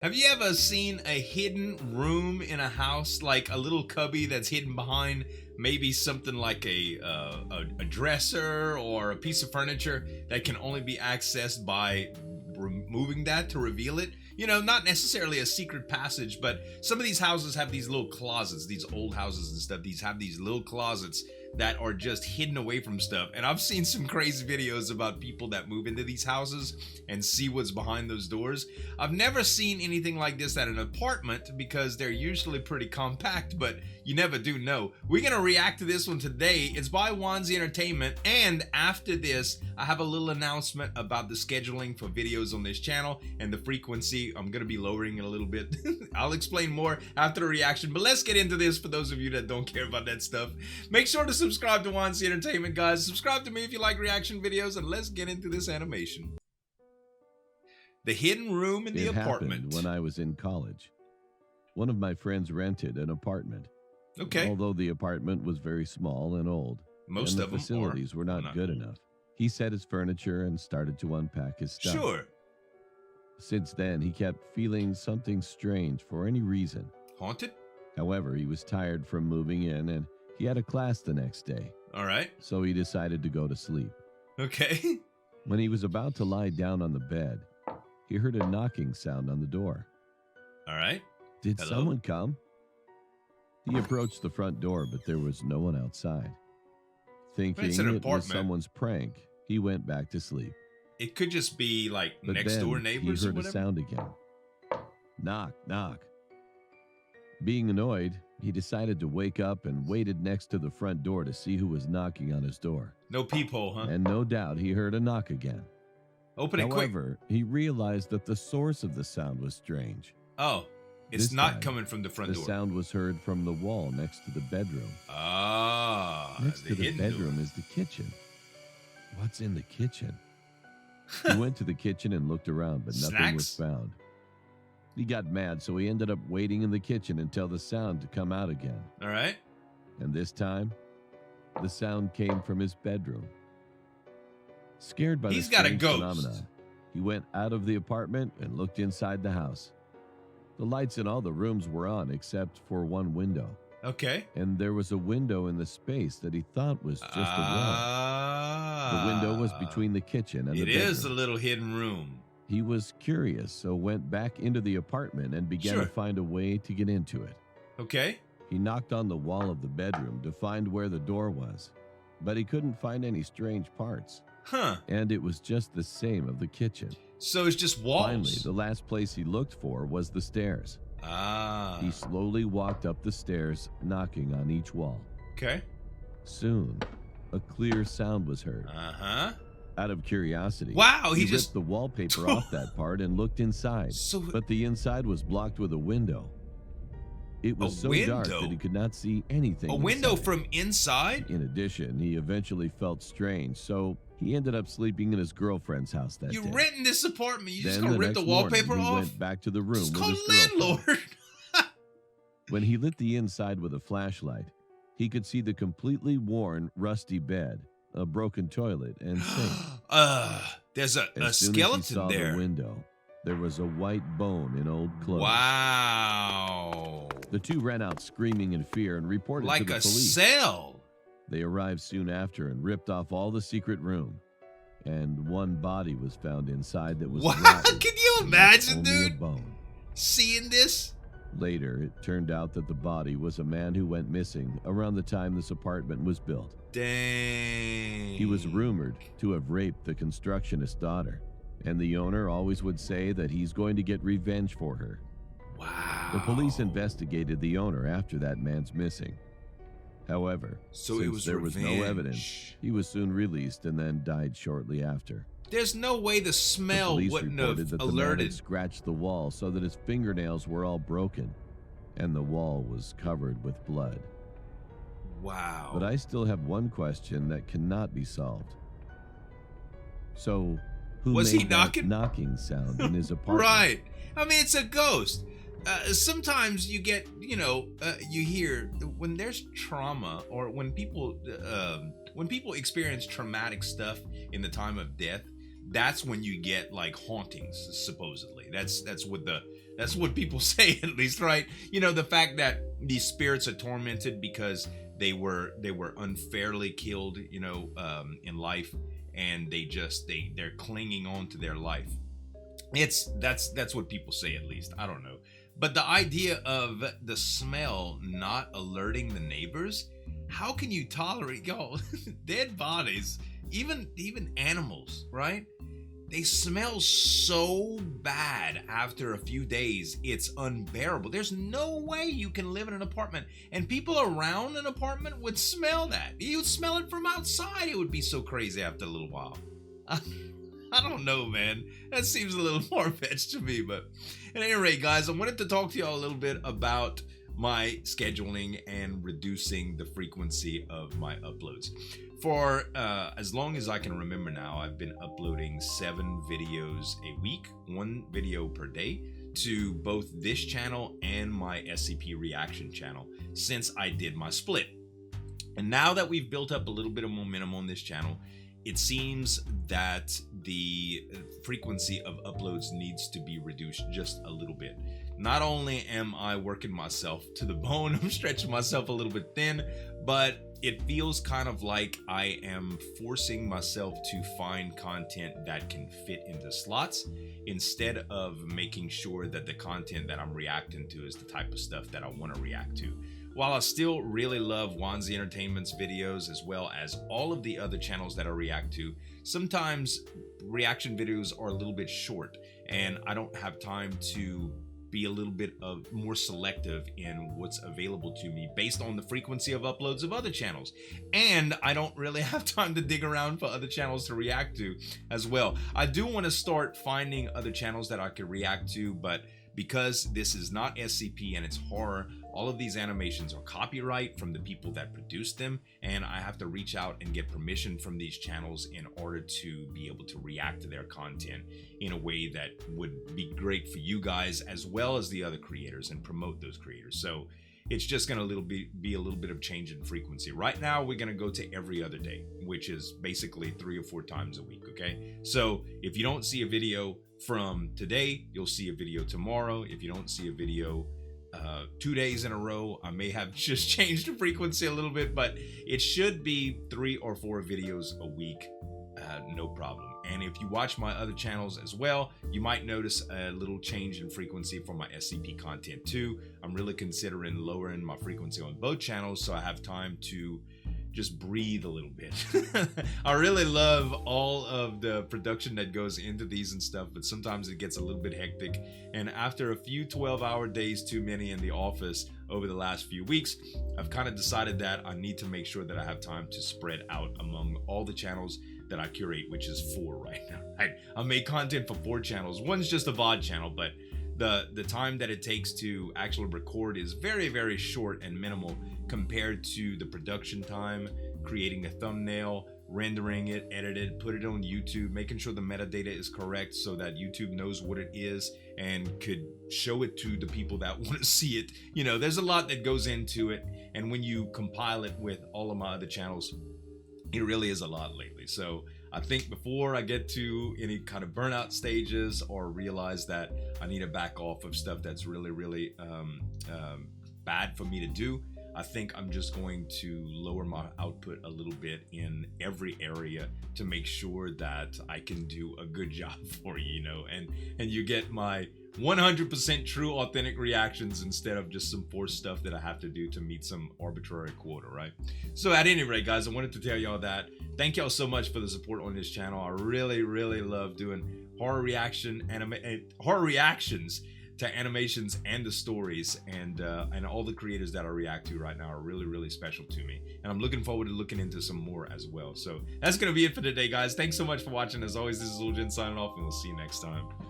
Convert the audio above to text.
Have you ever seen a hidden room in a house, like a little cubby that's hidden behind maybe something like a dresser or a piece of furniture that can only be accessed by removing that to reveal it? You know, not necessarily a secret passage, but some of these houses have these little closets, these old houses and stuff, these have these little closets that are just hidden away from stuff. And I've seen some crazy videos about people that move into these houses and see what's behind those doors. I've never seen anything like this at an apartment because they're usually pretty compact, but you never do know. We're gonna react to this one today. It's by Wansee Entertainment, and after this I have a little announcement about the scheduling for videos on this channel and the frequency. I'm gonna be lowering it a little bit. I'll explain more after the reaction, but let's get into this. For those of you that don't care about that stuff, make sure to subscribe to Wansee Entertainment, guys. Subscribe to me if you like reaction videos, and let's get into this animation. The hidden room in the apartment. Happened when I was in college. One of my friends rented an apartment. Okay. Although the apartment was very small and old, Most and of the them facilities were not good enough. He set his furniture and started to unpack his stuff. Sure. Since then, he kept feeling something strange for any reason. Haunted? However, he was tired from moving in and he had a class the next day. All right. So he decided to go to sleep. Okay. When he was about to lie down on the bed, he heard a knocking sound on the door. All right. Did Hello? someone come? He approached the front door, but there was no one outside. Thinking It's an it was apartment. someone's prank, he went back to sleep. It could just be like But next then door neighbors he or heard a whatever. sound again. Knock, knock. Being annoyed, he decided to wake up and waited next to the front door to see who was knocking on his door. No peephole, huh? And no doubt he heard a knock again. Open it quick. However, he realized that the source of the sound was strange. Oh, it's This not time, coming from the front The door. sound was heard from the wall next to the bedroom. Ah, Next to the hidden bedroom door. is the kitchen. What's in the kitchen? He went to the kitchen and looked around, but nothing was Snacks? found. He got mad, so he ended up waiting in the kitchen until the sound to come out again. All right. And this time, the sound came from his bedroom. Scared by He's the got a strange ghost. phenomenon, he went out of the apartment and looked inside the house. The lights in all the rooms were on except for one window. Okay. And there was a window in the space that he thought was just a wall. Ah. The window was between the kitchen and the It bedroom. is a little hidden room. He was curious, so went back into the apartment and began Sure. to find a way to get into it. Okay. He knocked on the wall of the bedroom to find where the door was, but he couldn't find any strange parts. Huh. And it was just the same of the kitchen. So it's just walls. Finally, the last place he looked for was the stairs. Ah. He slowly walked up the stairs, knocking on each wall. Okay. Soon, a clear sound was heard. Uh-huh. Out of curiosity, Wow, he ripped just the wallpaper off that part and looked inside. So But the inside was blocked with a window. It was so dark window? that he could not see anything. a window inside. from inside? In addition, he eventually felt strange, so he ended up sleeping in his girlfriend's house that You're day. renting this apartment. You just Then gonna the rip the next morning, wallpaper he off? went back to the room It's with called his girlfriend. landlord. When he lit the inside with a flashlight, he could see the completely worn, rusty bed, a broken toilet, and sink. There's a As soon as skeleton he saw there. the window, there was a white bone in old clothes. Wow. The two ran out screaming in fear and reported to Like the a police. cell. They arrived soon after and ripped off all the secret room. And one body was found inside that was Wow. rotten Can you and left imagine, only a dude? bone. Seeing this? Later, it turned out that the body was a man who went missing around the time this apartment was built. Dang. He was rumored to have raped the constructionist's daughter, and the owner always would say that he's going to get revenge for her. Wow. The police investigated the owner after that man's missing. However, So since it was there was no revenge. evidence, he was soon released and then died shortly after. There's no way the The smell police wouldn't reported have that the man alerted. had scratched the wall so that his fingernails were all broken, and the wall was covered with blood. Wow. But I still have one question that cannot be solved. So, who Was made he that knocking sound in his apartment? Right. I mean, it's a ghost. Sometimes you get, you hear when there's trauma or when people experience traumatic stuff in the time of death. That's when you get like hauntings. Supposedly, that's what That's what people say, at least, right? You know, the fact that these spirits are tormented because they were unfairly killed, you know, in life, and they're clinging on to their life. That's what people say, at least. I don't know. But the idea of the smell not alerting the neighbors, how can you tolerate, dead bodies, even animals, right? They smell so bad after a few days, it's unbearable. There's no way you can live in an apartment, and people around an apartment would smell that. You'd smell it from outside. It would be so crazy after a little while. I don't know, man. That seems a little far-fetched to me, but at any rate, guys, I wanted to talk to y'all a little bit about my scheduling and reducing the frequency of my uploads. For as long as I can remember now, I've been uploading 7 videos a week, 1 video per day, to both this channel and my SCP reaction channel since I did my split. And now that we've built up a little bit of momentum on this channel, it seems that the frequency of uploads needs to be reduced just a little bit. Not only am I working myself to the bone, I'm stretching myself a little bit thin, but it feels kind of like I am forcing myself to find content that can fit into slots instead of making sure that the content that I'm reacting to is the type of stuff that I want to react to. While I still really love Wansee Entertainment's videos as well as all of the other channels that I react to, sometimes reaction videos are a little bit short and I don't have time to be a little bit more selective in what's available to me based on the frequency of uploads of other channels. And I don't really have time to dig around for other channels to react to as well. I do want to start finding other channels that I could react to, but because this is not SCP and it's horror, all of these animations are copyright from the people that produced them, and I have to reach out and get permission from these channels in order to be able to react to their content in a way that would be great for you guys as well as the other creators and promote those creators. So it's just going to be a little bit of change in frequency. Right now, we're going to go to every other day, which is basically 3 or 4 times a week, okay? So if you don't see a video from today, you'll see a video tomorrow. If you don't see a video 2 days in a row, I may have just changed the frequency a little bit, but it should be 3 or 4 videos a week, no problem. And if you watch my other channels as well, you might notice a little change in frequency for my SCP content too. I'm really considering lowering my frequency on both channels so I have time to just breathe a little bit. I really love all of the production that goes into these and stuff, but sometimes it gets a little bit hectic. And after a few 12-hour days too many in the office over the last few weeks, I've kind of decided that I need to make sure that I have time to spread out among all the channels that I curate, which is 4 right now. I make content for 4 channels. One's just a VOD channel, but the time that it takes to actually record is very, very short and minimal compared to the production time, creating a thumbnail, rendering it, edit it, put it on YouTube, making sure the metadata is correct so that YouTube knows what it is and could show it to the people that want to see it. You know, there's a lot that goes into it, and when you compile it with all of my other channels, it really is a lot lately. So I think before I get to any kind of burnout stages or realize that I need to back off of stuff that's really, really bad for me to do, I think I'm just going to lower my output a little bit in every area to make sure that I can do a good job for you, you know, and you get my 100% true authentic reactions instead of just some forced stuff that I have to do to meet some arbitrary quota, right? So at any rate, guys, I wanted to tell y'all that. Thank y'all so much for the support on this channel. I really, really love doing horror reactions to animations and the stories, and all the creators that I react to right now are really, really special to me, and I'm looking forward to looking into some more as well. So that's gonna be it for today, guys. Thanks so much for watching. As always, this is Zueljin signing off, and we'll see you next time.